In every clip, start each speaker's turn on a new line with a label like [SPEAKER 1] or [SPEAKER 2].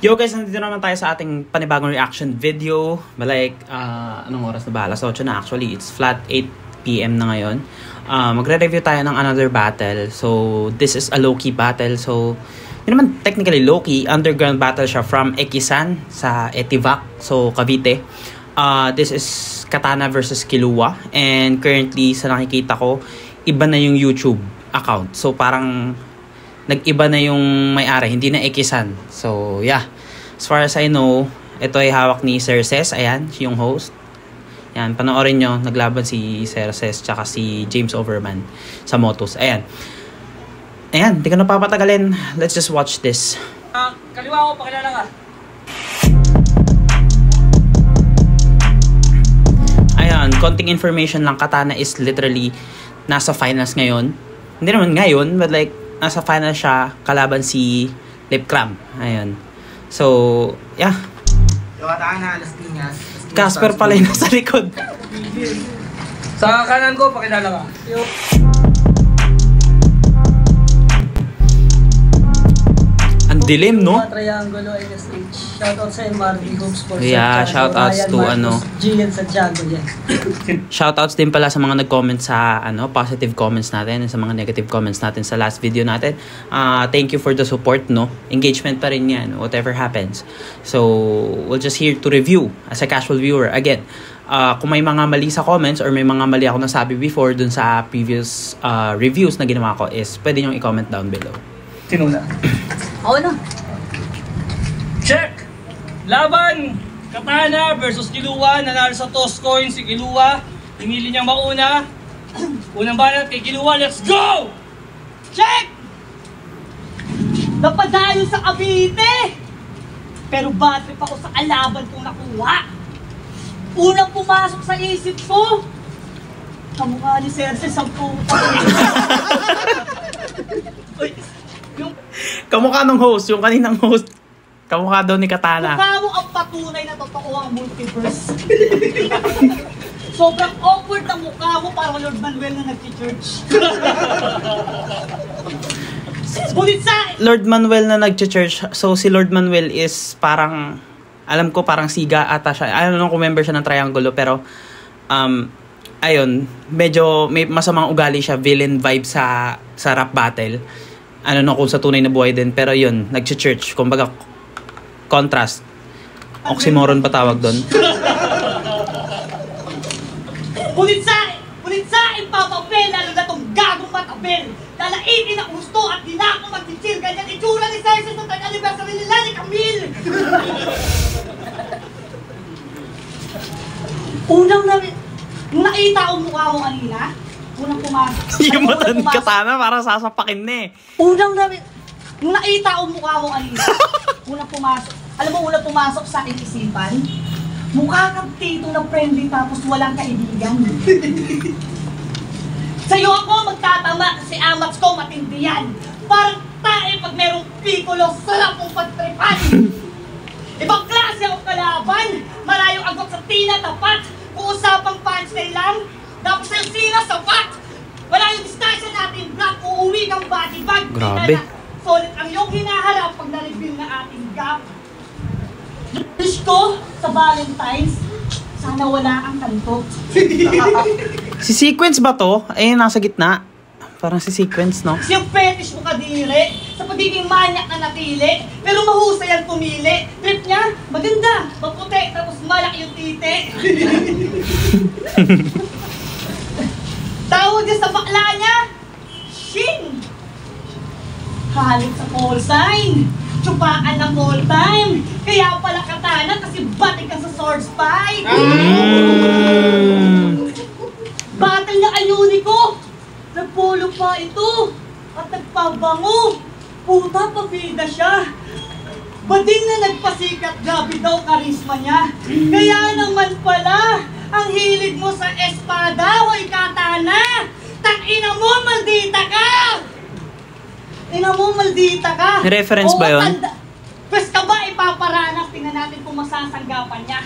[SPEAKER 1] Yo guys, nandito naman tayo sa ating panibagong reaction video. Like, anong oras na ba? Alas 8 na actually. It's flat 8 PM na ngayon. Magre-review tayo ng another battle. So, this is a low-key battle. So, hindi naman technically low-key. Underground battle siya from Ekisan sa Etivac. So, Cavite. This is Katana versus Kilua. And currently, sa nakikita ko, iba na yung YouTube account. So, parang nag-iba na yung may-ari. Hindi na Ekisan. So, yeah. As far as I know, ito ay hawak ni Sir Ces. Ayan, yung host. Ayan, panoorin nyo. Naglaban si Sir Ces tsaka si James Overman sa Motos. Ayan. Ayan, di ko na papatagalin. Let's just watch this.
[SPEAKER 2] Kaliwa ko, pakilala ka.
[SPEAKER 1] Ayan, konting information lang. Katana is literally nasa finals ngayon. Hindi naman ngayon, but like, nasa finals siya kalaban si Lipcram. Ayan. So, yeah.
[SPEAKER 2] Yung Katana, Las Piñas.
[SPEAKER 1] Casper pala yung nasa likod.
[SPEAKER 2] Sa kanan ko, pakilala ka.
[SPEAKER 1] Ang dilim, no?
[SPEAKER 3] Triangulo LSH. Shoutout sa MRD Home Sports.
[SPEAKER 1] Yeah, shoutouts to ano.
[SPEAKER 3] Gian Santiago yan.
[SPEAKER 1] Shoutouts din pala sa mga nag-comment sa positive comments natin and sa mga negative comments natin sa last video natin. Thank you for the support, no? Engagement pa rin yan, whatever happens. So, we'll just here to review as a casual viewer. Again, kung may mga mali sa comments or may mga mali ako nasabi before dun sa previous reviews na ginawa ko is pwede nyo i-comment down below.
[SPEAKER 2] Sino na?
[SPEAKER 3] Ako na.
[SPEAKER 2] Check! Laban! Katana versus Kilua. Nanalo sa toss coin si Kilua. Pinili niyang mauna. Unang banat kay Kilua. Let's go!
[SPEAKER 3] Check! Napadayo sa Cavite! Pero bad trip ako sa kalaban kong nakuha. Unang pumasok sa isip ko, kamukha ni Cersei sa puta.
[SPEAKER 1] Kamukha ng host, yung kaninang host. Kamukha daw ni Katana.
[SPEAKER 3] Mukha mo ang patunay na totoo ang multiverse. Sobrang awkward ang mukha mo, parang Lord Manuel na nag-church.
[SPEAKER 1] Lord Manuel na nag-church. So si Lord Manuel is parang, alam ko parang siga ata siya. I don't know kung member siya ng Triangulo, pero ayun, medyo may masamang ugali siya, villain vibe sa rap battle. Ano no kung sa tunay na buhay din, pero yun, nag-church, kumbaga contrast. Oxymoron pa tawag doon.
[SPEAKER 3] Kulitsain papapel, lalo na itong gagong matabel. Lalaitin ang gusto at di na ako mag-chill. Ganyan itsura ni Cersei sa tag-anniversary nila ni Camille. Unang nakita ko mukha mo kanina. Unang pumasok.
[SPEAKER 1] Yung mata ni Katana parang sasapakin na eh.
[SPEAKER 3] Nung nakita ko mukha mo kanina. Unang pumasok. Alam mo, unang pumasok sa aking isipan, mukha kang tito na friendly tapos walang kaibigan. Sa'yo ako magtatama kasi amats ko matindi yan. Parang tae pag merong piccolo, sarap mong pagtripan. Ibang klase ako kalaban, malayong agok sa tina tapat. Kung usapang punchline lang, tapos ang sina sa bat. Wala yung distansya natin, black, uuwi kang body bag.
[SPEAKER 1] Grabe.
[SPEAKER 3] Solid ang iyong hinaharap pag na-reveal na ating gap. Wish ko sa Valentine's, sana wala ang kanto.
[SPEAKER 1] Si Sequence ba to? Ayun, nasa gitna. Parang si Sequence, no?
[SPEAKER 3] Kasi yung fetish mo kadiri, sa pagiging manyak na natili, pero mahusay ang pumili. Trip niya, maganda, maputi, tapos malaki yung titi. Tawag niya sa bakla niya, Shin! Halit sa call sign, tsupakan ng all time. Kaya pala Katana kasi batik ka sa sword spike. Battle niya ay Unico. Nagpolo pa ito at nagpabango. Puta, pabida siya. Bading na nagpasikat, grabe daw karisma niya. Kaya naman pala, ang hilig mo sa espada, hoy Katana. Tang-ina mo, maldita ka! Ina mo, maldita ka!
[SPEAKER 1] May reference ba yun?
[SPEAKER 3] Pwes ka ba ipaparanas? Tingnan natin kung masasanggapan niya.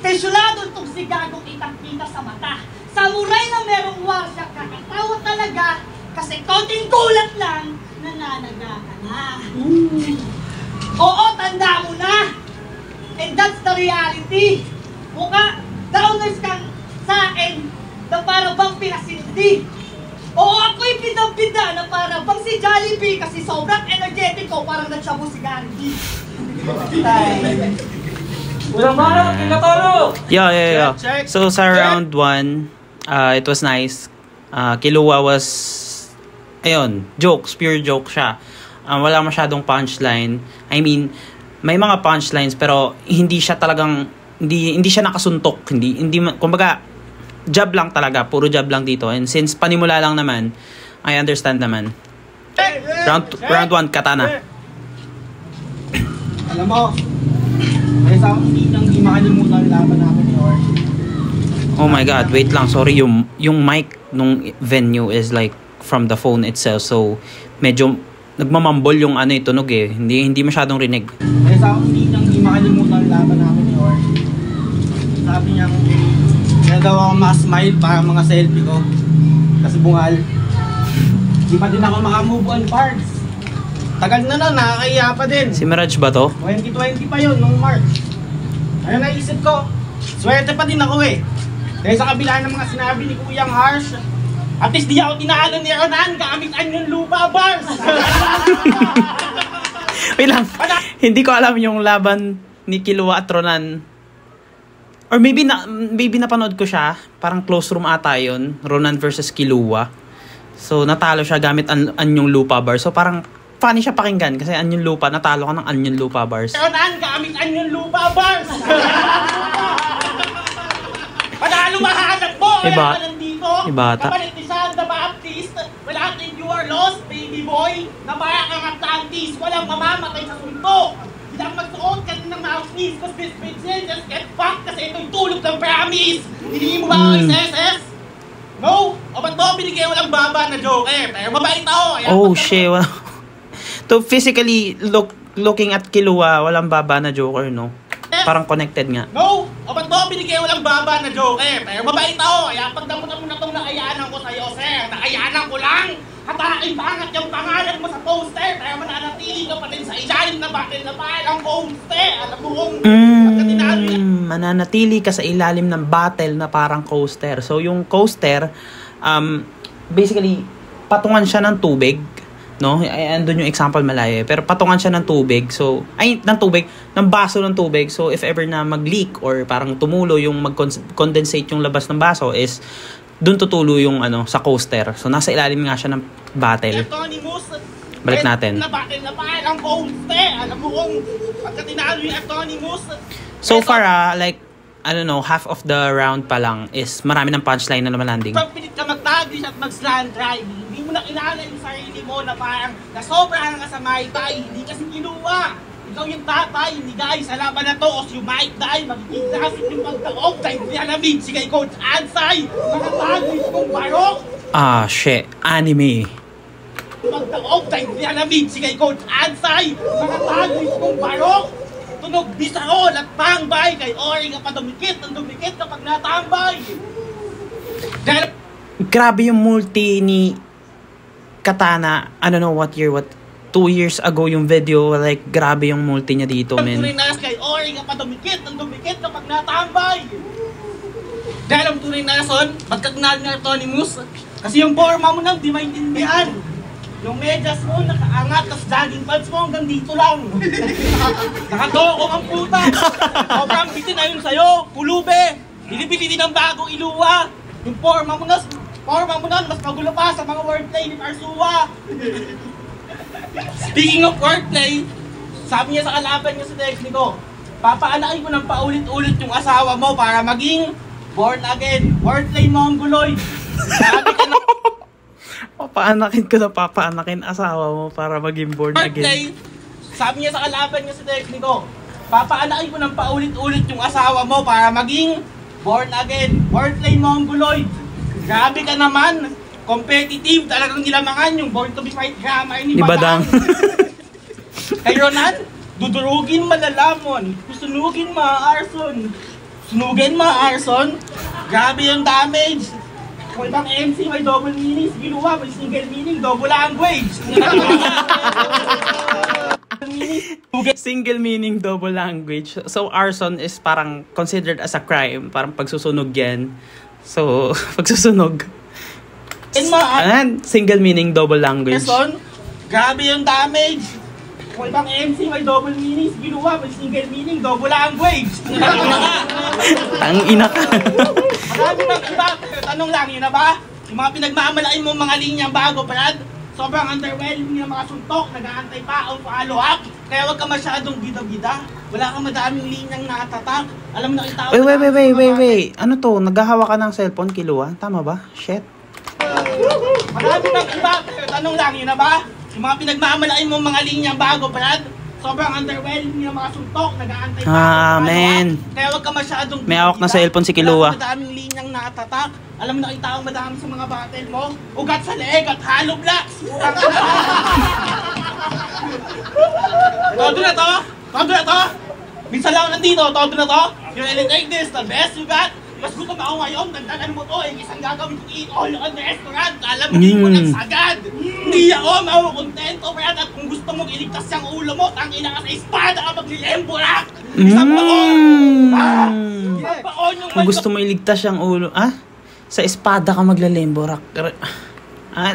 [SPEAKER 3] Tesyulado itong sigagong itang-kita sa mata. Samurai na merong warsya, kakatawa talaga. Kasi konting gulat lang, nananaga ka na. Oo, tanda mo And that's the reality. Mukha, downers ka sa akin na para bang pinasindi. Oo, ako'y bida-bida na para bang si Jollibee kasi sobrang energetic ko, parang nagsabo si Gary D.
[SPEAKER 2] Unang bala, kinatolo!
[SPEAKER 1] Yeah.
[SPEAKER 2] Check.
[SPEAKER 1] So sa round 1, it was nice. Kilua was, ayun, jokes, pure joke siya. Wala masyadong punchline. I mean, may mga punchlines pero hindi siya talagang, hindi siya nakasuntok. Kumbaga, jab lang talaga, puro jab lang dito. And since panimula lang naman, I understand naman. Round 1, katana.
[SPEAKER 4] Alam mo, may sa akong hindi makalimutan ang laban namin ni Orch.
[SPEAKER 1] Oh my god, wait lang, sorry, yung mic nung venue is like from the phone itself, so medyo nagmamambol yung tunog eh. Hindi masyadong rinig.
[SPEAKER 4] May sa akong hindi makalimutan ang laban namin ni Orch. Sabi niya, kaya daw ako ma-smile para mga selfie ko. Kasi bungal. Di pa din ako makamove on parts. Tagal na nakakaya pa din.
[SPEAKER 1] Si Mirage ba to?
[SPEAKER 4] 2020 pa yun, nung March. Ayun naisip ko, swerte pa din ako eh. Dahil sa kabila ng mga sinabi ni Kuyang Harsh, at least di ako tinalo ni Ronan gamit yung lupa bars.
[SPEAKER 1] Wait lang, hindi ko alam yung laban ni Kilua at Ronan. Or maybe napanood ko siya, parang close room ata yun, Ronan versus Kilua. So natalo siya gamit anyong lupa bars. So parang funny siya pakinggan kasi anyong lupa, natalo ka ng anyong lupa bars.
[SPEAKER 4] Ronan gamit yung lupa bars. Panalo mahanap mo, wala ka nandito.
[SPEAKER 1] Ibata.
[SPEAKER 4] Kapalit ni Sandra Baptist, wala ating you are lost, baby boy. Nabaya kang Atlantis, walang mamamatay sa suntok. Bilang magsuot ka ng mouthpiece, cause this bitch just get fucked kasi ito'y tulog ng promise. Hindi mo ba ako SS? No? O ba't mo binigay walang baba na joke eh? Pero mabait ako.
[SPEAKER 1] Oh shit, to physically looking at Kilua, walang baba na Joker, no? Parang connected nga.
[SPEAKER 4] No! O ba't mo binigay walang baba na joke eh? Pero mabait ako. Kaya pagdamutan mo na itong nakayanan ko sa'yo, sir. Nakayanan ko lang. Hatakin bangat yung pangalan mo sa poster. Pero mananatili ka pa din sa ilalim na bakit na parang poster. Alam mo kung
[SPEAKER 1] mananatili ka sa ilalim ng battle na parang coaster. So yung coaster, basically, patungan siya ng tubig. No? Andun yung example malayo. Pero patungan siya ng tubig. So, ng baso ng tubig. So, if ever na mag-leak or parang tumulo yung mag-condensate yung labas ng baso is dun tutulo yung sa coaster. So, nasa ilalim nga siya ng battle. Balik natin.
[SPEAKER 4] Na bakit na parang poster. Alam mo kung pagka tinalo yung Anonymous.
[SPEAKER 1] So far, like, I don't know, half of the round pa lang is marami ng punchline na naman landing.
[SPEAKER 4] Pag pilit ka mag-taglish at mag-slant drive, hindi mo na kilala yung sarili mo na parang nasobrahan ka sa Muay Thai, hindi kasi kinuha. Ikaw yung tatay, hindi guys, sa laban na to, os you might die, magkiklasip yung pagka-off time, nilalamig si kay Coach Ansay, mga taglish mong barok.
[SPEAKER 1] Ah, shit, anime.
[SPEAKER 4] Pagka-off time, nilalamig si kay Coach Ansay, mga taglish mong barok. Tunog bisarol at pangbay kay Ori nga pa dumikit kapag natambay. Dahil
[SPEAKER 1] grabe yung multi ni Katana. I don't know what 2 years ago yung video, like grabe yung multi niya dito, men.
[SPEAKER 4] Tunay na kay Ori nga pa dumikit kapag natambay. Dahil ang tunay na rason, pagkagnal ng Anonymous, kasi yung forma mo nang di maintindihan. Yung medyas mo, nakaangat, tas jogging pants mo hanggang dito lang. Nakatokong ang puta. Sobrang bitin na yun sa'yo, kulube. Bilibili din ang bagong iluwa. Yung forma mo na, mas magulo pa sa mga wordplay ni Arsua. Speaking of wordplay, sabi niya sa kalaban niya sa text nito, papaanakin ko ng paulit-ulit yung asawa mo para maging born again. Wordplay mongoloid. Sabi ka na,
[SPEAKER 1] papaanakin asawa mo para maging born again.
[SPEAKER 4] Sabi niya sa kalaban niya sa text nito, papaanakin ko ng paulit-ulit yung asawa mo para maging born again. Wordplay mongoloid. Grabe ka naman. Competitive. Talagang nilamangan yung born to be fight grammar ni Badang. Kay Ronan, dudurugin malalamon. Sunugin maarson. Sunugin maarson. Grabe yung damage. Kung ibang MC may double meaning, si Kilua may single meaning, double language.
[SPEAKER 1] Single meaning, double language. So, arson is parang considered as a crime. Parang pagsusunog yan. So, pagsusunog. Single meaning, double language.
[SPEAKER 4] Son, grabe yung damage. Kung ibang MC may double meaning, ginawa may single meaning, double language.
[SPEAKER 1] Ang ina ka.
[SPEAKER 4] Marami bang iba? Tanong lang, yun na ba? Yung mga pinagmamalain mo mga linyang bago, Brad, sobrang underwhelming ng mga suntok, nag-aantay pa ang follow-up. Kaya wag ka masyadong bida-bida. Wala kang madaming linyang natatak. Alam mo na itawag.
[SPEAKER 1] Wait. Ano to? Naghahawa ka ng cellphone, Kilua? Tama ba? Shit.
[SPEAKER 4] Marami bang iba? Tanong lang, yun na ba? Yung mga pinagmamalain mo mga linyang bago, Brad, sobrang underwhelming ng mga suntok, nag-aantay pa ang
[SPEAKER 1] man.
[SPEAKER 4] follow-up. Kaya wag ka masyadong
[SPEAKER 1] May hawak na cellphone si Kilua.
[SPEAKER 4] Wala kang madaming linyang natatak. Alam mo na itawag madami sa mga battle mo? Ugat sa leeg at hollow blocks! Todo na to! Todo na to! Minsan lang nandito, todo na to! You're like this, the best you got! Mas gutom ako ngayon, dagdagan mo to, isang gagawin ko eat all on the restaurant! Alam mo, hindi mo nagsagad! Hindi ako makukontento, Brad, at kung gusto mong iligtas yung ulo mo, tangina ka sa espada ka maglilemburak! Isang baon! Isang baon yung
[SPEAKER 1] Kung gusto mo iligtas yung ulo, sa espada ka maglalemborak.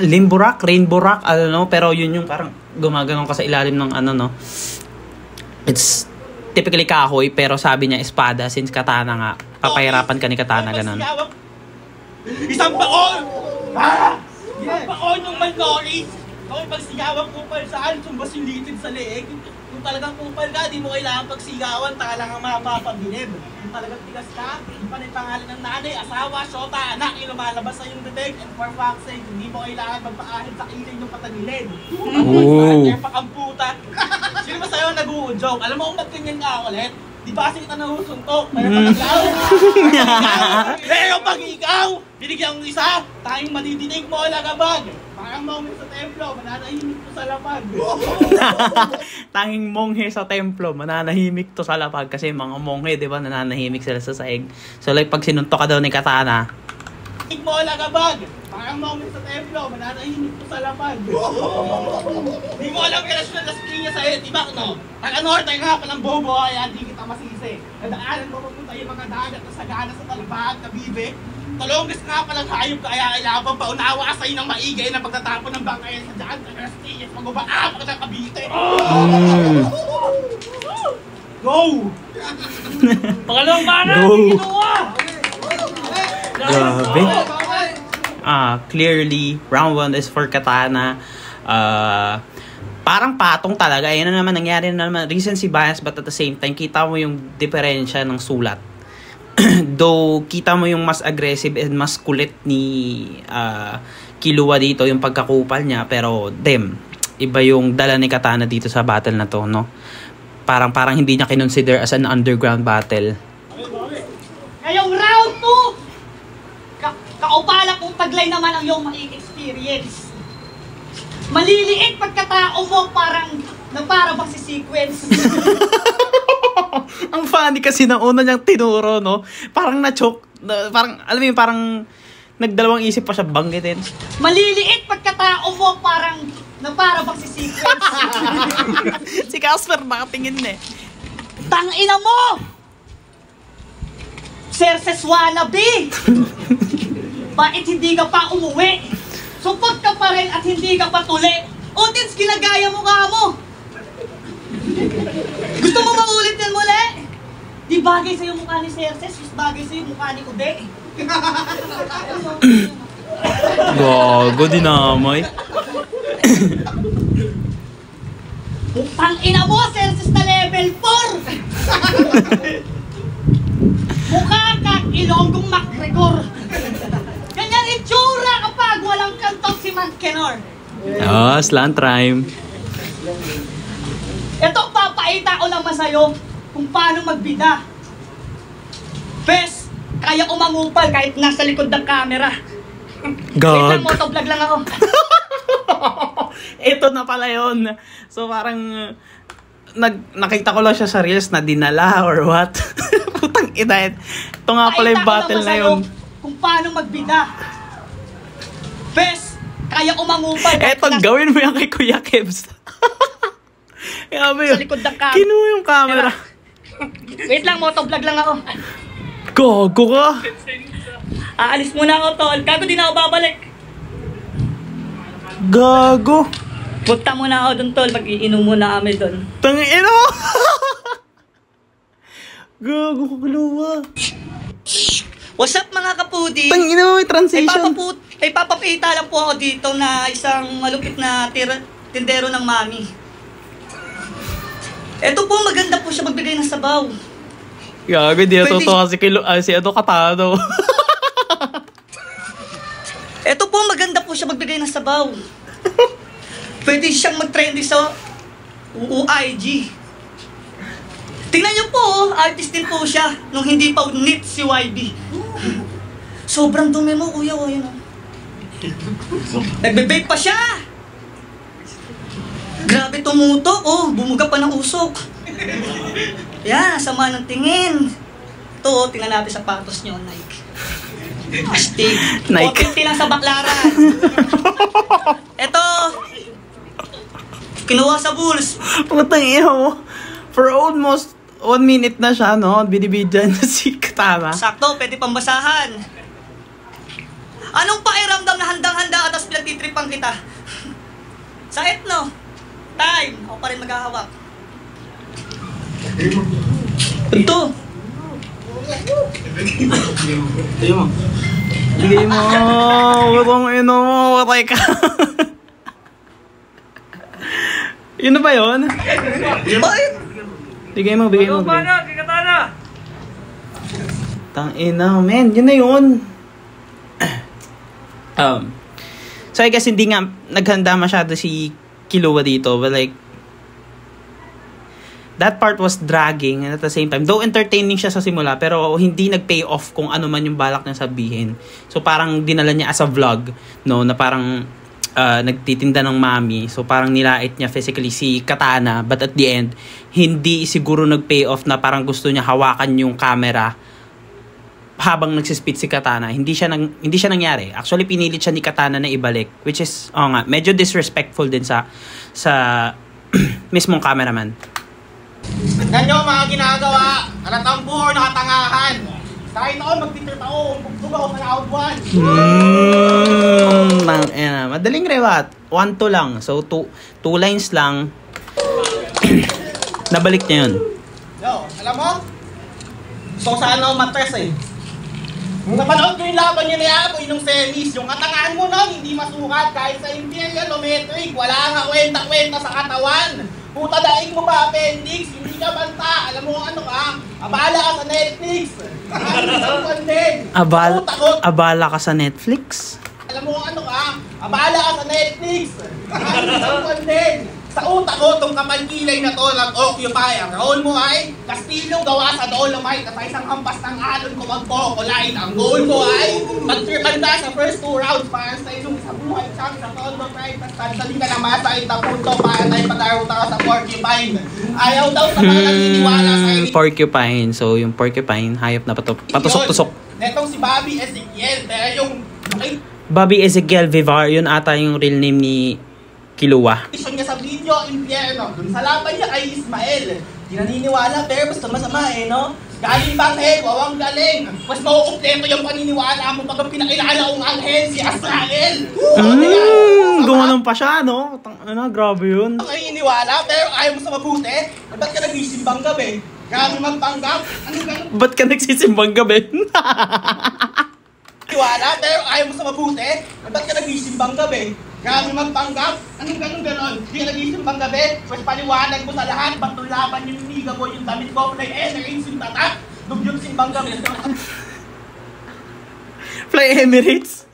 [SPEAKER 1] Limborak, rainbow rock, pero yun yung parang gumaganon ka sa ilalim ng it's typically kahoy, pero sabi niya espada since katana nga. Papahirapan ka ni katana, ganun.
[SPEAKER 4] Isang baon! Isang baon yung malnourished. Kung pagsigawan kupal saan, tumbas yung litid sa leeg. Kung talagang kupal ka, di mo kailangan pagsigawan, talagang mapapabilib. Kung talagang tigas ka, panay pangalan ng nanay, asawa, syota, anak, yung lumalabas sa yung bibig, and for fuck's sake, hindi mo kailangan magpaahid sa kilid yung patagilid. Starter pa kang puta. Sino ba sa'yo nag-uudjok? Alam mo kung ba't ganyan ka ulit? Di ba kasi kita nahusuntok? Pero pag ikaw, binigyan ng isa, tayong madidinig mo alagabag. Parang monghe sa templo, mananahimik to sa lapag.
[SPEAKER 1] Tanging monghe sa templo, mananahimik to sa lapag. Kasi mga monghe, di ba, nananahimik sila sa saig. So like, pag sinuntok ka daw ni katana,
[SPEAKER 4] dinig mo alagabag. Parang monghe sa templo, mananahimik to sa lapag. Di mo alam relasyon na lasking niya sa'yo, di ba, no? Taga-norte nga pa ng bobo, kaya di kita masisi. Nadaanan mo papunta yung mga dagat na sagana sa talbag, kabibe. Talonggas nga palang hayop kaya kailangan paunawa sa'yo ng maigay na pagtatapon ng bangay sa dyan, Castillas, mag-ubaap ka ng Cavite. Go!
[SPEAKER 2] Pangalawang mana,
[SPEAKER 1] Go.
[SPEAKER 2] Kilua!
[SPEAKER 1] grabe. Clearly, round 1 is for katana. Parang patong talaga. Ayan na naman, nangyari na naman. Recency bias, but at the same time, kita mo yung diferensya ng sulat. Though, kita mo yung mas aggressive and mas kulit ni Kilua dito, yung pagkakupal niya. Pero, iba yung dala ni katana dito sa battle na to, no? Parang hindi niya kinonsider as an underground battle.
[SPEAKER 3] Ngayong round 2, kaupala kong taglay naman ang iyong ma-experience. Maliliit pagkatao mo para bang si sequence.
[SPEAKER 1] Ang funny kasi ng una niyang tinuro, no? Parang na-choke. Parang, alam mo yun, parang nagdalawang isip pa siya banggitin.
[SPEAKER 3] Maliliit pagkatao mo para bang si sequence.
[SPEAKER 1] Si Casper nakatingin eh.
[SPEAKER 3] Tangina mo! Cerses wannabe! Bakit hindi ka pa umuwi? Supot ka pa rin at hindi ka pa tuli. Audience, kinagaya mo ka mo. Gusto mo maulit yan muli? Di bagay sa'yo mukha ni Cerses, mas bagay sa'yo mukha ni Ude.
[SPEAKER 1] Gago, dinamay.
[SPEAKER 3] Tangina mo, Cerses na level 4! Mukha kang Ilonggong MacGregor. Ganyan itsura kapag walang kantok si Mankenor.
[SPEAKER 1] Slant rhyme.
[SPEAKER 3] Ito, papaita ko naman sa'yo kung paano magbida. Bes, kaya ko mangupal kahit nasa likod ng camera.
[SPEAKER 1] God.
[SPEAKER 3] Wait lang, motovlog lang ako.
[SPEAKER 1] Ito na pala yun. So parang nakita ko lang siya sa reels na dinala or what. Putang ina. Ito nga pala yung battle na yun.
[SPEAKER 3] Kung paano magbida. Bes, kaya ko mangupal.
[SPEAKER 1] Eto, gawin mo yan kay Kuya Kebs. Grabe
[SPEAKER 3] Sa
[SPEAKER 1] yun.
[SPEAKER 3] likod ng cam.
[SPEAKER 1] Kinuha yung camera.
[SPEAKER 3] Wait lang, motovlog lang ako.
[SPEAKER 1] Gago ka.
[SPEAKER 3] Aalis muna ako, tol. Gago, di na ako babalik.
[SPEAKER 1] Gago.
[SPEAKER 3] Punta muna ako dun, tol. Mag-iinom muna kami dun.
[SPEAKER 1] Tangina mo. Gago ka kaluwa.
[SPEAKER 3] What's up, mga kapudi?
[SPEAKER 1] Tangina mo, may transition.
[SPEAKER 3] Ay papapita lang po ako dito na isang malupit na tindero ng mami. Eto po, maganda po siya magbigay ng sabaw.
[SPEAKER 1] Gago, di na
[SPEAKER 3] Pwede-
[SPEAKER 1] totoo kasi si Katano.
[SPEAKER 3] Eto po, maganda po siya magbigay ng sabaw. Pwede siyang mag-trendy sa UIG. Tingnan niyo po, artist din po siya nung hindi pa unit si YB. Sobrang dumi mo, kuya, o yun. Nagbe-vape pa siya. Grabe tumutok, oh, bumuga pa ng usok. Yan, sama ng tingin. Ito, tingnan natin sapatos niyo, Nike. Astig.
[SPEAKER 1] Nike.
[SPEAKER 3] 450 lang sa baklaran. Ito, kinuha sa Bulls.
[SPEAKER 1] Putang ina mo. For almost 1 minute na siya, no? Binibidyan na si Katana.
[SPEAKER 3] Sakto, pwede pambasahan. Anong pakiramdam na handang-handa at tapos pinagtitripan kita? Sa etno, time, ako pa rin maghahawak. Ito.
[SPEAKER 1] Bigay mo. Putang ina mo. Patay ka. Yun na ba yun?
[SPEAKER 3] Bakit?
[SPEAKER 1] Bigay mo, bigay mo.
[SPEAKER 2] Ano ba na? Kay Katana!
[SPEAKER 1] Tangina, man. Yun na yun. So I guess hindi nga naghanda masyado si Kilua dito, but like that part was dragging, and at the same time, though entertaining siya sa simula, pero hindi nag-pay off kung ano man yung balak niya sabihin. So parang dinala niya as a vlog, no, na parang nagtitinda ng mami. So parang nilait niya physically si Katana, but at the end, hindi siguro nag-pay off na parang gusto niya hawakan yung camera habang nagsispit si Katana. Hindi siya nangyari. Actually, pinilit siya ni Katana na ibalik, which is, medyo disrespectful din sa mismong cameraman.
[SPEAKER 4] Tignan nyo mga ginagawa. Natampo or nakatangahan. Kahit ako mag-titrip ako, bugtog ako sa round 1.
[SPEAKER 1] Madaling rewat. 1-2 lang. So, 2 lines lang. Nabalik niya yun.
[SPEAKER 4] Yo, alam mo? So saan ako matres eh. Nung napanood ko yung laban niya ni Apoy nung semis, yung katangahan mo nun, hindi masukat kahit sa Imperial o Metric, wala nga kwenta-kwenta sa katawan. Puta daing mo ba, appendix, hindi ka banta, alam mo kung ano ka, abala ka sa Netflix.
[SPEAKER 1] Abala ka sa Netflix?
[SPEAKER 4] Alam mo kung ano ka, abala ka sa Netflix. Sa utak ko, itong kapangkilay na to nag-occupy. Ang role mo ay Castillo gawa sa Dolomite at sa isang hampas ng alon ko mag-pocoline. Ang goal mo ay magtribanda sa first 2 rounds para sa isang sa buhay chunk sa Tondo Pride at sansali ka na masa ita punto para tayo pag-aruta ka sa Porcupine. Ayaw daw sa mga naniniwala sa
[SPEAKER 1] Porcupine. So, yung Porcupine, hayop na patusok-tusok.
[SPEAKER 4] Netong si Bobby Ezekiel, pero yung
[SPEAKER 1] Bobby Ezekiel Vivar, yun ata yung real name ni Kilua.
[SPEAKER 4] niya sa video, impyerno. Dun sa laban niya kay Ismael. Di naniniwala, pero basta masama eh, no? Galing bang wawang galing. Mas mauumpleto yung paniniwala mo pag pinakilala kong anghel, si Azrael.
[SPEAKER 1] Gumanon pa siya, no? Grabe yun.
[SPEAKER 4] Ang naniniwala, pero ayaw mo sa mabuti. Ba't ka nagsisimbang gabi? Grabe magpanggap. Anong ganun?
[SPEAKER 1] Ba't ka nagsisimbang gabi?
[SPEAKER 4] Naniniwala, pero ayaw mo sa mabuti. Ba't ka nagsisimbang gabi? Grabe magpanggap. Anong ganon? Di ka nagsisimbang gabi. Mas paliwanag mo sa lahat. Ba't tulaban yung niga mo, yung damit mo, fly Emirates, yung tatak. Dugyong simbang gabi.
[SPEAKER 1] Fly Emirates?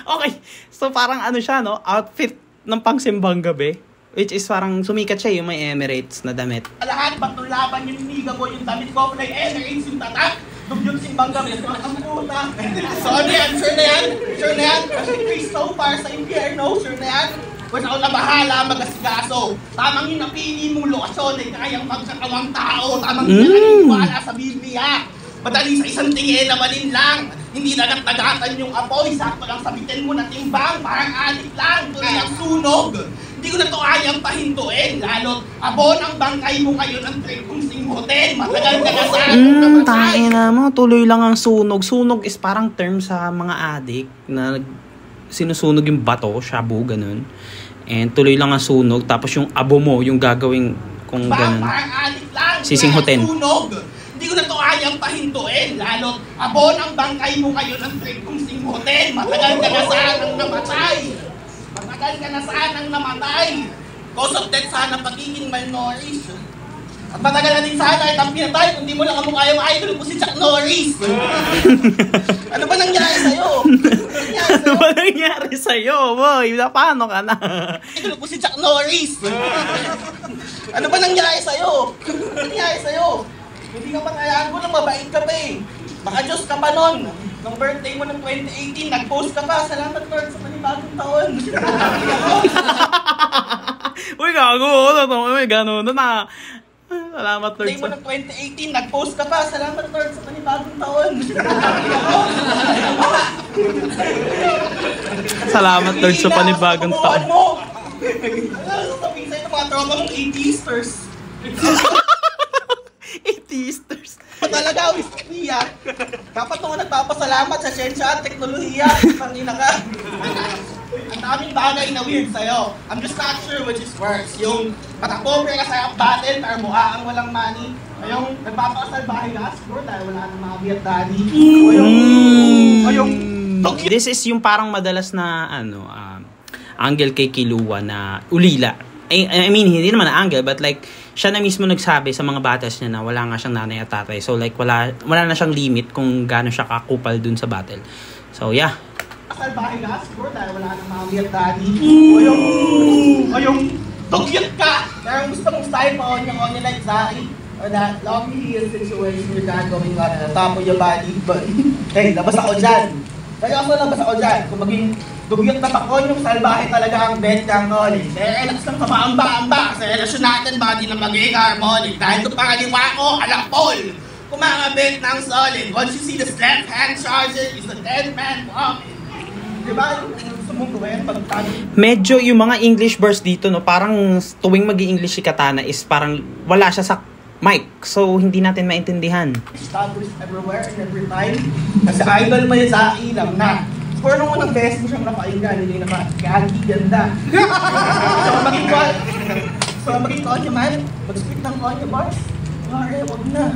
[SPEAKER 1] Okay. So parang ano siya, no? Outfit ng pangsimbang gabi. Which is parang sumikat siya yung may Emirates na damit.
[SPEAKER 4] Lahat, ba't tulaban yung niga mo, yung damit mo, fly Emirates, yung tatak. Dugyong simbang gabi. Ang puta. So ano yan? Sure na yan? Kasi Cristo para sa impyerno. Sure na yan? Pwes ako na bahala mag-asikaso. Tamang yung napili mong lokasyon ay kayang magsakawang tao. Tamang yung naniniwala sa Biblia. Madali sa isang tingin na malin lang. Hindi na nagtagatan yung apoy. Sakto lang sabitin mo na timbang. Parang alit lang. Tuloy ang sunog. Hindi ko na to kayang pahintuin. Lalo, abon ang bangkay mo kayo ng trip kong singhotel. Matagal ka na sa akin
[SPEAKER 1] Tangina mo, tuloy lang ang sunog. Sunog is parang term sa mga addict na sinusunog yung bato, shabu, ganun. And tuloy lang ang sunog. Tapos yung abo mo, yung gagawing kung ganun.
[SPEAKER 4] Parang addict lang.
[SPEAKER 1] Sisinghoten.
[SPEAKER 4] Sunog. Hindi ko na to kayang pahintuin. Lalo, abon ang bangkay mo kayo ng trip kong singhotel. Matagal ka na saan ang namatay. Matagal ka na saan ang namatay. Cause of death sana pagiging malnourished. At matagal na din sana kahit ang pinatay kung di mo lang kamukha yung idol ko si Chuck Norris. Ano ba nangyari sa'yo?
[SPEAKER 1] Ano ba nangyari sa'yo, boy? Paano ka na?
[SPEAKER 4] Idol ko si Chuck Norris. Ano ba nangyari sa'yo? Ano nangyari sa'yo? Hindi ka matayaan ko lang, mabait ka pa eh. Baka Diyos ka pa nun. Nung birthday mo ng 2018, nag-post ka pa. Salamat Lord sa panibagong taon.
[SPEAKER 1] Uy, gago. Uy, gano'n na. Salamat Lord
[SPEAKER 4] Birthday mo ng 2018, nag-post ka pa. Salamat Lord sa panibagong taon.
[SPEAKER 1] Salamat Lord sa panibagong taon.
[SPEAKER 4] Ano sabihin sa'yo ng mga trauma mong atheisters?
[SPEAKER 1] Atheisters.
[SPEAKER 4] Talaga, Wistia. Dapat mo nagpapasalamat sa siyensya at teknolohiya. Pangina ka. Ang daming bagay na weird sa'yo. I'm just not sure which is worse. Yung matapobre ka sa battle pero mukha ang walang money. O yung nagpapasalbahe ka, siguro dahil wala nang mga beer daddy. O yung
[SPEAKER 1] This is yung parang madalas na angle kay Kilua na ulila. I mean, hindi naman na angle, but like, siya na mismo nagsabi sa mga battles niya na wala nga siyang nanay at tatay. So like, wala na siyang limit kung gaano siya kakupal dun sa battle. So yeah.
[SPEAKER 4] salbahe ka, siguro dahil wala nang mga beer daddy. O yung tugyot ka, pero gusto mong style pa onya like Zaki. Or that lovely heel situation with that going on at the top of your body. But, hey, labas ako dyan. Kaya ako labas ako dyan. Kung maging dugyot na pakon, yung salbahe talaga ang bet kang knowledge. Kaya relax lang pamaamba-amba sa relasyon natin baka di na magiging harmonic. Dahil ito pangaliwa ko, alam Paul. Kung mga bet ng solid, once you see this left hand charger, is a dead man walking. Diba? Gusto mong gawin pag
[SPEAKER 1] medyo yung mga English verse dito, no, parang tuwing mag-i-English si Katana is parang wala siya sa mic. So, hindi natin maintindihan.
[SPEAKER 4] established everywhere and every time. Kasi idol mo yun sa ilam na. Siguro nung unang beses mo siyang napakinggan, hindi naman, gagi, ganda. So maging Konya man, mag-speak ng Konya bars. Pare, wag na.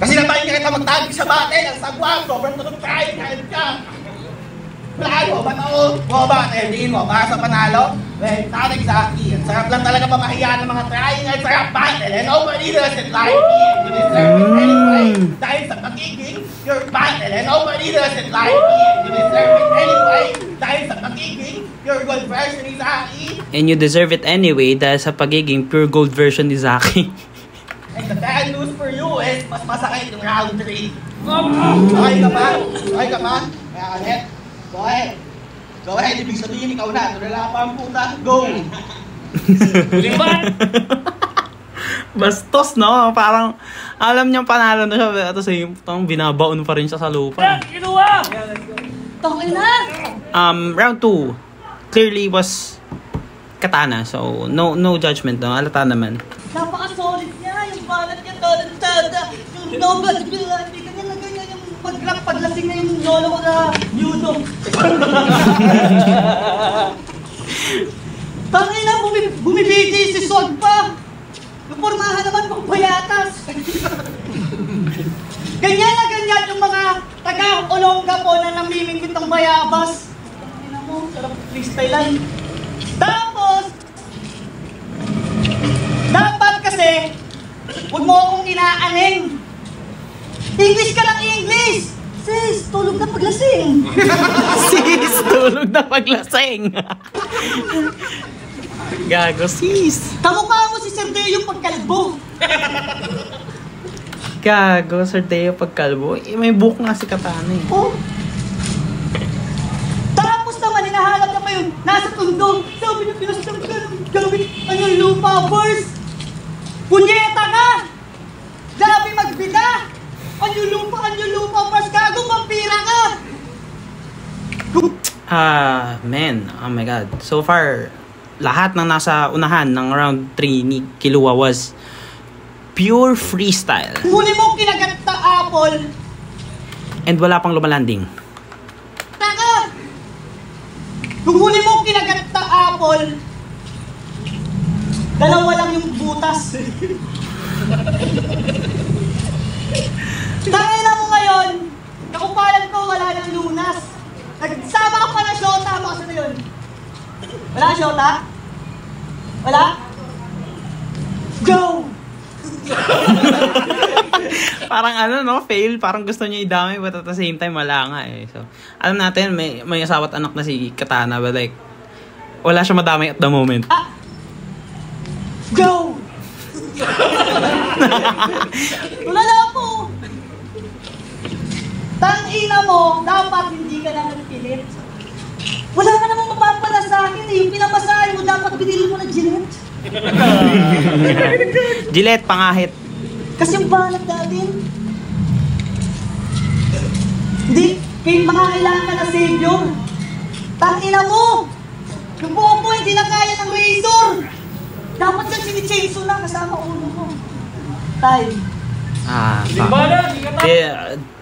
[SPEAKER 4] Kasi napakinggan kita magtagig sa battle, ang sagwang, sobrang tulog tayo, kahit ka. Plano, bato, boba, tingin mo, para sa panalo? Well, not exactly. Ang sarap lang talaga pamahiya ng mga trying at sarap battle. And nobody does it like me. You deserve it anyway. Dahil sa pagiging, your battle. And nobody does it like me. You deserve it anyway. Dahil sa pagiging, your good version ni Zaki.
[SPEAKER 1] And you deserve it anyway dahil sa pagiging pure gold version ni Zaki.
[SPEAKER 4] And the bad news for you is, mas masakit yung round 3. Okay ka ba? Okay ka ba? Kaya ulit. Go ahead. Go ahead, ibig sabihin ikaw na. Tulala pa ang puta. Go!
[SPEAKER 1] Bastos, no? Parang alam niyang panalo na siya. At sa binabaon pa rin siya sa lupa.
[SPEAKER 2] Kinuha!
[SPEAKER 3] Tangin na!
[SPEAKER 1] Round 2 clearly was Katana. So, no judgment, no? Alata naman.
[SPEAKER 3] Napaka-solid niya, yung balat niya, tada, yung nobel, hindi ka niya na ganyan, yung pag-rap, paglasing na yung lolo ko na judo. Tangin na, bumibiti si Sod pa. Napormahan naman pang bayatas. Ganyan na ganyan yung mga taga-Olongga po na namimingwit ng bayabas. Tangin na mo, sarap freestyle lang. Tapos, dapat kasi, huwag mo akong inaaning. English ka lang English! Sis, tulog na paglasing.
[SPEAKER 1] Sis, tulog na paglasing. Gago, sis.
[SPEAKER 3] Kamukha mo si Sir Deo pagkalbo.
[SPEAKER 1] Gago, Sir Deo pagkalbo. May buhok nga si Katana eh.
[SPEAKER 3] Oh. Tapos naman, hinahanap na pa yun. Nasa tundong. Sabi na pinasang gawin. Anong lupa, verse? Punyeta ka! Grabe magbida! Anong lupa, verse? Gago, vampira ka!
[SPEAKER 1] Man. Oh my God. So far, lahat ng nasa unahan ng round 3 ni Killua was pure freestyle.
[SPEAKER 3] Huli mo kinagat na apple.
[SPEAKER 1] And wala pang lumalanding.
[SPEAKER 3] Taka! Kung huli mo kinagat na apple, dalawa lang yung butas. Tangina mo ngayon, nakupalan ko wala ng lunas. Nagsama ka pa ng shota mo kasi na yun. Wala kang shota? Wala? Go!
[SPEAKER 1] Parang ano no, fail. Parang gusto niya idamay but at the same time wala nga eh. So, alam natin may asawa at anak na si Katana but like, wala siya madamay at the moment.
[SPEAKER 3] Go! Wala na po! Tangina mo, dapat hindi ka na nagpilit. Wala ka namang mapapala sa akin eh. Yung pinamasahin mo, dapat binili mo ng Gillette.
[SPEAKER 1] Gillette, pangahit.
[SPEAKER 3] Kasi yung balat natin. Hindi, kayo mga kailangan ka na savior. Tangina mo! Yung buhok mo, hindi na kaya ng razor. Dapat yan sini-chainsaw na kasama ulo mo. Time.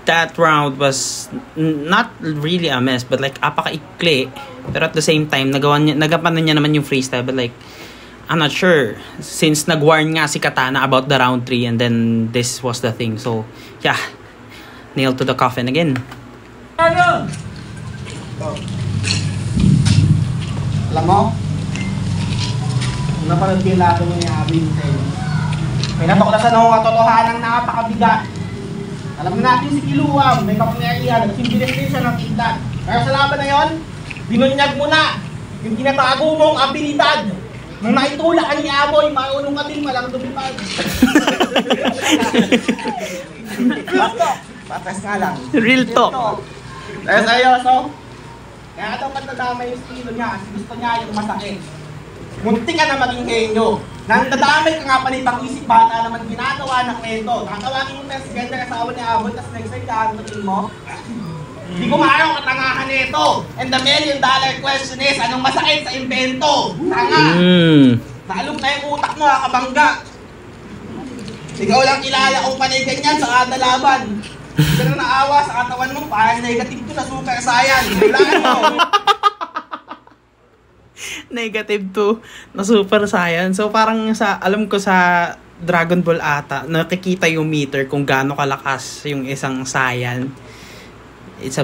[SPEAKER 1] That round was not really a mess but like apaka-ikli. Pero at the same time, nagapan niya naman yung freestyle but like, I'm not sure. Since nag-warn nga si Katana about the round 3 and then this was the thing. So, yeah. Nailed to the coffin again.
[SPEAKER 4] Alam mo? Napanood ko yung laban mo ni Abby sa'yo. May natuklasan akong katotohanan ng napakabigat. Alam natin si Killua, may kapangyarihan at simbilis din siya ng tindan. Pero sa laban na yon, binunyag mo na yung kinatago mong abilidad. Nung naitulak ka ni Aboy, marunong ka din malang dumipad. Patas nga lang.
[SPEAKER 1] Real talk.
[SPEAKER 4] Pero seryoso, kaya daw matadama yung estilo niya kasi gusto niya yung masakit. Munti ka na maging henyo. Nang dadamay ka nga panitang isip bata naman ginagawa ng kwento. Tatawagin mo na si Ganda kasawa ni Aboy, tapos next time kahantutin mo. Hindi ko maaraw katangahan nito. And the $1 million question is, anong masakit sa invento? Tanga! Naalog na yung utak mo, kabangga. Ikaw lang kilala kung panay ganyan sa kada laban. Hindi ka na naawa sa katawan mo, parang negative to na super saiyan. Hulaan mo!
[SPEAKER 1] Negative to na super saiyan. So parang alam ko sa Dragon Ball ata, nakikita yung meter kung gaano kalakas yung isang saiyan. It's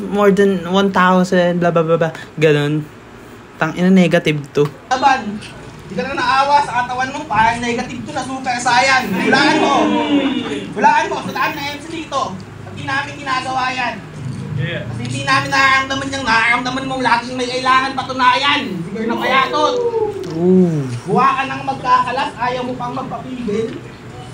[SPEAKER 1] more than 1,000 blah blah blah blah. Ganun. Ina negative to.
[SPEAKER 4] Laban! Hindi ka na naawa sa katawan mo, parang negative to na super saiyan. Hulaan mo! Hulaan mo! Sa daan na MC dito. Hindi namin ginagawa yan. Kasi hindi namin nararamdaman mong laging may kailangan patunayan. Siguro na kaya to. Buha ka ng magkakalas, ayaw mo pang magpapigil.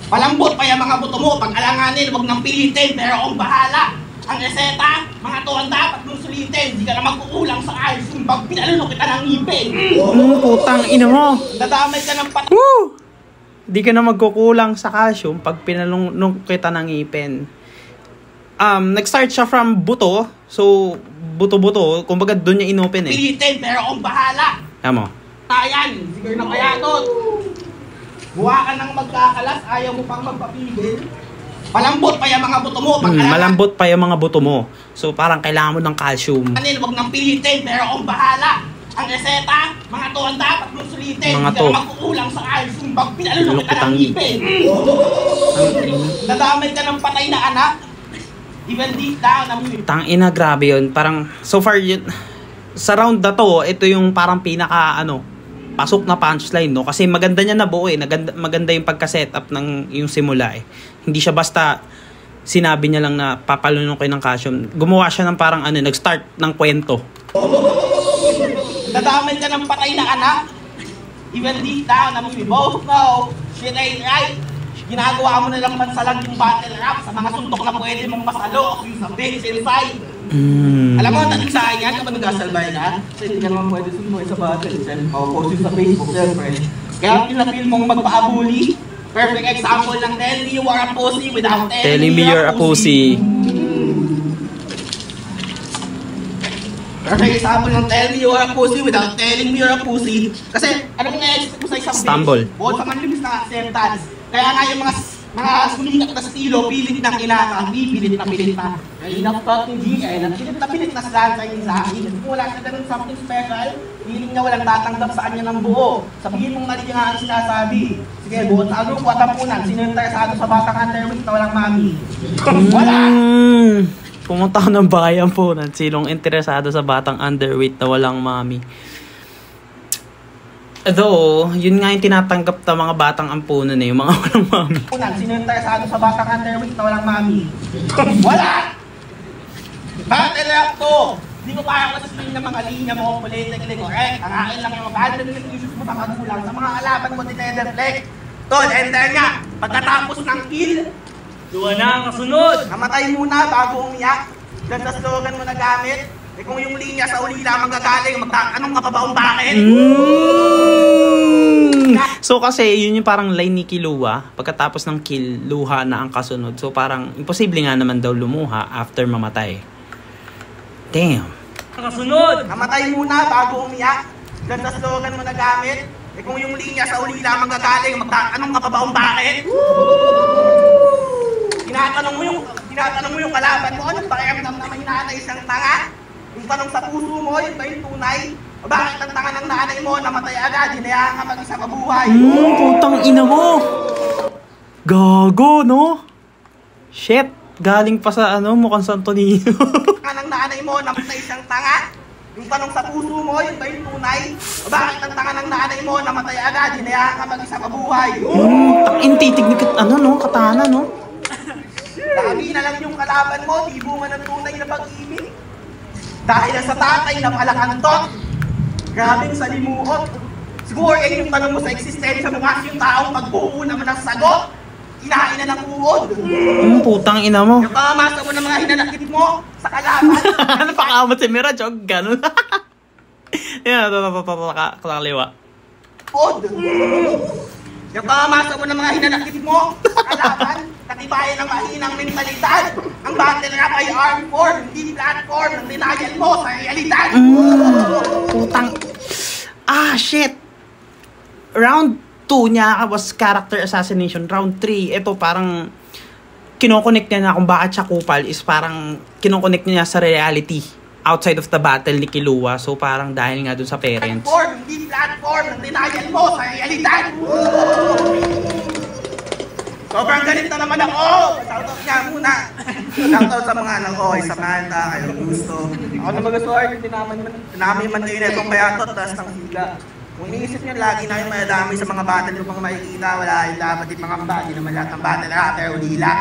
[SPEAKER 4] Palambot pa yung mga buto mo, pag alanganin, huwag nang pilitin, pero kung bahala. Ang reseta, mga tuwan dapat mong sulitin. Hindi ka na magkukulang sa calcium pag pinalunok kita ng ngipin.
[SPEAKER 1] Putang ina mo.
[SPEAKER 4] Dadamay ka ng
[SPEAKER 1] Hindi ka na magkukulang sa calcium pag pinalunok kita ng ngipin. Nag-start siya from buto. So, buto-buto. Kumbaga doon niya inopen eh.
[SPEAKER 4] Pilitin, pero kung bahala.
[SPEAKER 1] Tama.
[SPEAKER 4] Tayan, siguro na kaya to. Buha ka ng magkakalas, ayaw mo pang magpapigil. Malambot pa yung mga buto mo.
[SPEAKER 1] Malambot pa yung mga buto mo. So, parang kailangan mo ng calcium.
[SPEAKER 4] Huwag nang pilitin, pero kung bahala. Ang reseta, mga tuwan dapat mong sulitin. Hindi ka na magkukulang sa calcium pag pinalunok kita ng ngipin. Dadamay ka ng patay na anak. Even deep down,
[SPEAKER 1] Tangina, grabe yun. Parang, so far yun, sa round na to, ito yung parang pinaka, pasok na punchline, no? Kasi maganda niya nabuo eh. Maganda yung pagka-setup ng yung simula eh. Hindi siya basta sinabi niya lang na papalunok kayo ng calcium. Gumawa siya ng parang nag-start ng kwento.
[SPEAKER 4] Dadamay ka ng patay na anak. Even deep down, we both know, shit ain't right. Ginagawa mo na lang bansalag yung battle rap sa mga suntok na pwede mong masalo yung sa base inside. Alam mo, tanong sa akin yan kapag nag-asalbay ka, kasi hindi ka naman pwede sunduin sa battle. Post yun sa Facebook, siyempre. Kaya pinapil mong magpa-abuli. Perfect example lang, tell me you are a pussy without telling me you're a pussy. Kasi example ng tell me you're a pussy without telling me you're a pussy. Kasi ano yung na-expect mo sa isang
[SPEAKER 1] Stumble.
[SPEAKER 4] Bukod sa manlimis na acceptance. Kaya nga yung mga sumikat na estilo, pilit ng kinaka, pilit na. Enough fucking G, pilit na slang sa akin. Kung wala ka ganun something special, feeling niya walang tatanggap sa kanya ng buo. Sabihin mong mali nga ang sinasabi. Sige, buot sa grupo at ampunan, sino yung interesado sa batang underweight na walang mami? Wala!
[SPEAKER 1] Pumunta ako ng bayan po na sinong interesado sa batang underweight na walang mami. Though, yun nga yung tinatanggap ng mga batang ampunan eh, yung mga walang mami.
[SPEAKER 4] Sino yung interesado sa batang underweight na walang mami? Wala! Battle rap to! Hindi ko kaya kasi ng mga linya mo, politically correct. Ang akin lang yung battle ng issues mo sa magulang. Sa mga alaban mo, dinedeflect. Tol, enter nga! Pagkatapos ng kill,
[SPEAKER 2] Duwa na ang kasunod!
[SPEAKER 4] namatay muna bago umiyak. Ganda slogan mo na gamit. Eh kung yung linya sa uli lamang gagaling, magtatanong ka pa ba kung bakit?
[SPEAKER 1] So kasi yun yung parang line ni Killua, pagkatapos ng kill, luha na ang kasunod. So parang imposible nga naman daw lumuha after mamatay. Damn.
[SPEAKER 2] Ang kasunod!
[SPEAKER 4] Namatay muna bago umiyak. Ganda slogan mo na gamit. Eh kung yung linya sa uli lamang gagaling, magtatanong ka pa ba kung bakit? Tinatanong mo yung kalaban mo, anong pakiramdam naman yung nanay isang tanga? Yung tanong sa puso mo, yun ba yung tunay? O bakit ang tanga ng nanay mo, namatay agad, hinayaan ka mag-isa mabuhay?
[SPEAKER 1] Putang ina mo! Gago, no? Shit! Galing pa sa mukhang Santo Niño.
[SPEAKER 4] Tanga ng nanay mo, namatay isang tanga? Yung tanong sa puso mo, yun ba yung tunay? O bakit ang tanga ng nanay mo, namatay agad, hinayaan ka mag-isa mabuhay?
[SPEAKER 1] Intitig ni katana, no?
[SPEAKER 4] Dami na lang yung kalaban mo, di bunga ng tunay na pag-ibig. Dahil sa tatay na palakantot, grabing salimuot. Siguro yan yung tanong mo sa eksistensya mo kasi yung taong magbuo naman ng sagot, kinain na ng uod.
[SPEAKER 1] Putang ina mo.
[SPEAKER 4] Yung pamamasa mo ng mga hinanakit mo sa kalaban.
[SPEAKER 1] Ano pakamot si Mirage, ganun. Yan, kakaliwa.
[SPEAKER 4] Uod. Yung pamamasa mo ng mga hinanakit mo sa kalaban, katibayan ng mahinang mentalidad. Ang battle rap ay art form, hindi platform ng denial mo sa realidad.
[SPEAKER 1] Putang. Shit. Round 2 niya was character assassination. Round 3, ito parang kinoconnect niya na kung bakit siya kupal is parang kinoconnect niya sa reality outside of the battle ni Killua. So parang dahil nga dun sa parents.
[SPEAKER 4] Platform, hindi platform ng denial mo sa realidad. Sobrang galit na naman ako! Shoutout niya muna! Shoutout sa mga anak ko, kay Samantha, kay Augusto. Ako na mag-aswar, tinami man kayo na itong bayatot, taas ng higa. Kung iniisip niyo, lagi na yung madami sa mga battle yung mga makikita, wala yung dapat yung mga bati naman lahat ng battle ratter, ulila.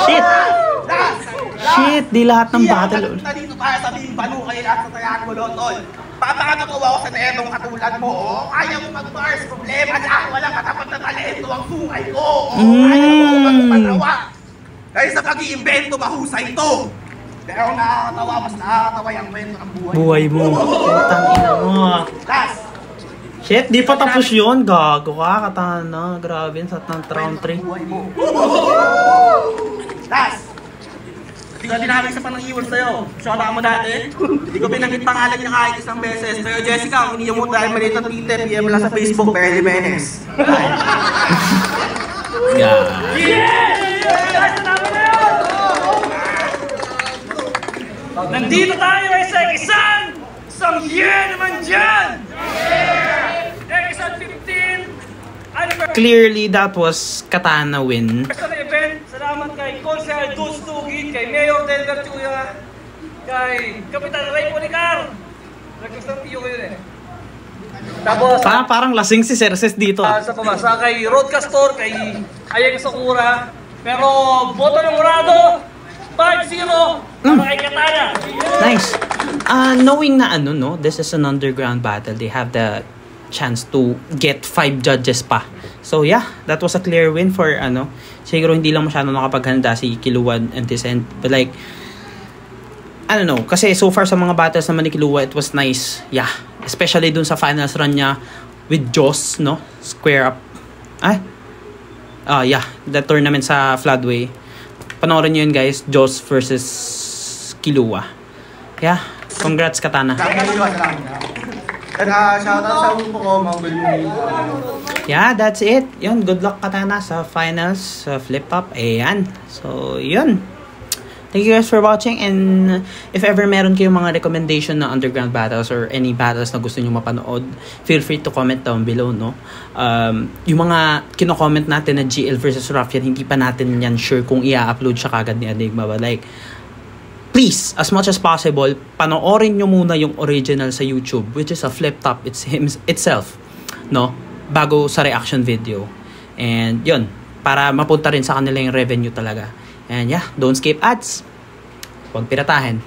[SPEAKER 1] Shit! Shit, di lahat ng battle.
[SPEAKER 4] Hindi dito para sabihin banu kayo lahat sa tayaan mo, Lotol. Papakatuwa ako sa netong katulad mo. Kaya mo mag-bars, problema na ako, walang katapat na talento ang sungay ko. Kaya mo magpanawa. Dahil sa pag-iimbento, mahusay ito. Pero nakakatawa, mas nakakatawa yung kwento ng
[SPEAKER 1] Buhay mo. Putang ina mo.
[SPEAKER 4] Last.
[SPEAKER 1] Shit, di pa tapos yun. Gago ka, katana. Grabe, sa round 3.
[SPEAKER 4] Last. Hindi ko dinamig sa panang-iwan sa'yo. Shota mo dati. Hindi ko pinanggit pangalan niya kahit isang beses. Pero Jessica, kung iniyo mo dahil maliit ang tite, PM lang sa Facebook, Perry Jimenez.
[SPEAKER 1] Yeah.
[SPEAKER 2] Nandito tayo ay sa isang year naman dyan! Episode 15!
[SPEAKER 1] Clearly, that was Katana win.
[SPEAKER 2] Sa event, salamat kay Consel Dulce Tugin, kay Mayor Del Gartuya, kay Kapitan Ray Policar. Nagkastang tiyo kayo eh. Tapos,
[SPEAKER 1] Parang lasing si Cerces dito.
[SPEAKER 2] sa pamasa kay Roadcastor, kay Ayeng Sakura. Pero, boto ng Murado, 5-0 para kay Katana.
[SPEAKER 1] Nice. Knowing na this is an underground battle, they have the chance to get 5 judges pa. So yeah, that was a clear win for siguro hindi lang masyado nakapaghanda si Killua and Descent, but like I don't know, kasi so far sa mga battles naman ni Killua, it was nice. Yeah, especially dun sa finals run niya with Joss, square up. Yeah, that tournament sa Floodway. Panoorin niyo yun guys, Joss versus Killua. yeah, congrats Katana.
[SPEAKER 5] And shoutout sa grupo ko, Mongol Movie.
[SPEAKER 1] Yeah, that's it. Yun, good luck Katana sa finals, sa flip-up. Ayan. So, yun. Thank you guys for watching, and if ever meron kayong mga recommendation na underground battles or any battles na gusto nyo mapanood, feel free to comment down below, no? Yung mga kino-comment natin na GL versus Ruffian, hindi pa natin yan sure kung i-upload siya kagad ni Enigma, but like, please, as much as possible, panoorin nyo muna yung original sa YouTube, which is a flip top itself, no? Bago sa reaction video. And yun, para mapunta rin sa kanila yung revenue talaga. And yeah, don't skip ads. Huwag piratahin.